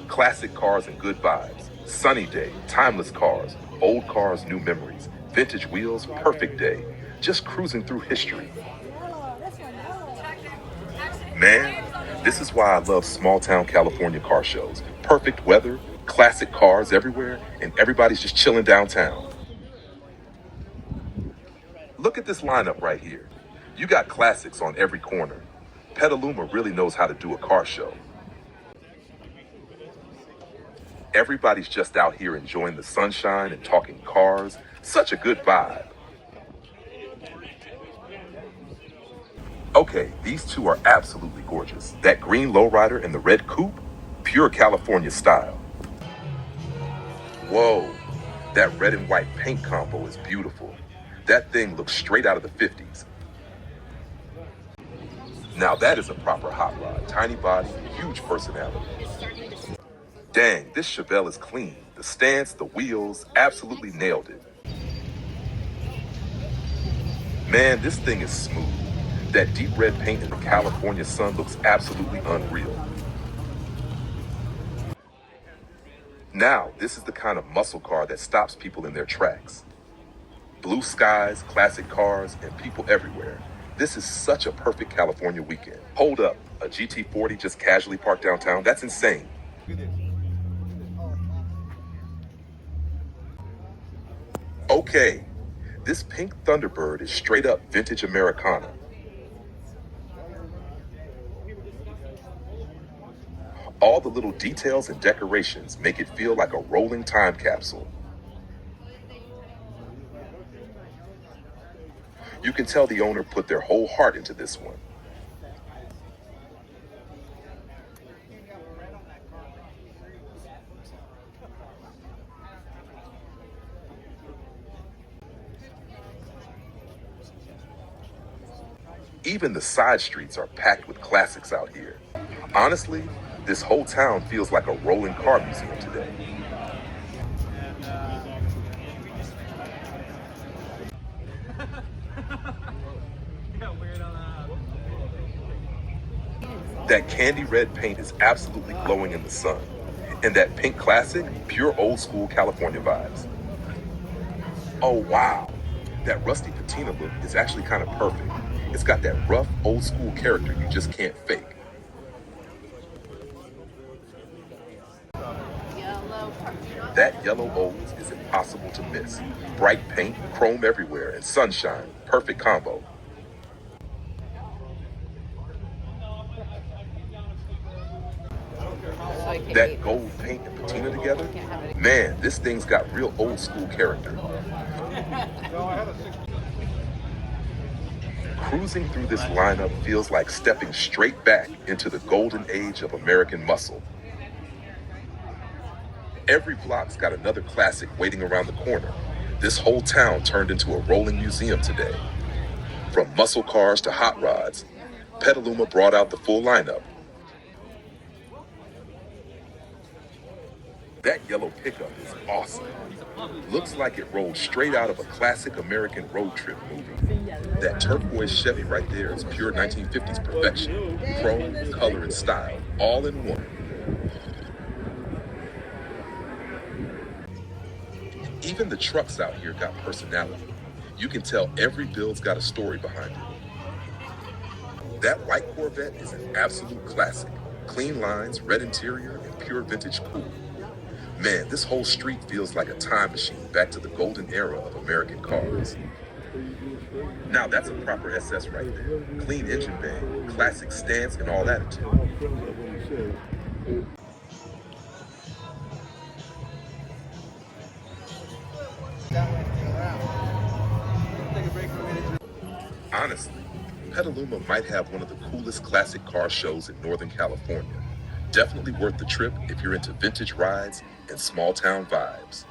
Classic cars and good vibes. Sunny day, timeless cars, old cars, new memories, vintage wheels, perfect day. Just cruising through history. Man, this is why I love small town California car shows. Perfect weather, classic cars everywhere, and everybody's just chilling downtown. Look at this lineup right here. You got classics on every corner. Petaluma really knows how to do a car show. Everybody's just out here enjoying the sunshine and talking cars. Such a good vibe. Okay, these two are absolutely gorgeous. That green lowrider and the red coupe, pure California style. Whoa, that red and white paint combo is beautiful. That thing looks straight out of the 50s. Now that is a proper hot rod. Tiny body, huge personality. Dang, this Chevelle is clean. The stance, the wheels, absolutely nailed it. Man, this thing is smooth. That deep red paint in the California sun looks absolutely unreal. Now, this is the kind of muscle car that stops people in their tracks. Blue skies, classic cars, and people everywhere. This is such a perfect California weekend. Hold up, a GT40 just casually parked downtown? That's insane. Okay, this pink Thunderbird is straight up vintage Americana. All the little details and decorations make it feel like a rolling time capsule. You can tell the owner put their whole heart into this one. Even the side streets are packed with classics out here. Honestly, this whole town feels like a rolling car museum today. That candy red paint is absolutely glowing in the sun. And that pink classic, pure old school California vibes. Oh wow, that rusty patina look is actually kind of perfect. It's got that rough old school character you just can't fake. That yellow O's is impossible to miss. Bright paint, chrome everywhere, and sunshine. Perfect combo. That gold paint and patina together? Man, this thing's got real old school character. Cruising through this lineup feels like stepping straight back into the golden age of American muscle. Every block's got another classic waiting around the corner. This whole town turned into a rolling museum today. From muscle cars to hot rods, Petaluma brought out the full lineup. That yellow pickup is awesome. Looks like it rolled straight out of a classic American road trip movie. That turquoise Chevy right there is pure 1950s perfection. Chrome, color, and style, all in one. Even the trucks out here got personality. You can tell every build's got a story behind it. That white Corvette is an absolute classic. Clean lines, red interior, and pure vintage cool. Man, this whole street feels like a time machine back to the golden era of American cars. Now that's a proper SS right there. Clean engine bay, classic stance, and all attitude. Honestly, Petaluma might have one of the coolest classic car shows in Northern California. Definitely worth the trip if you're into vintage rides and small town vibes.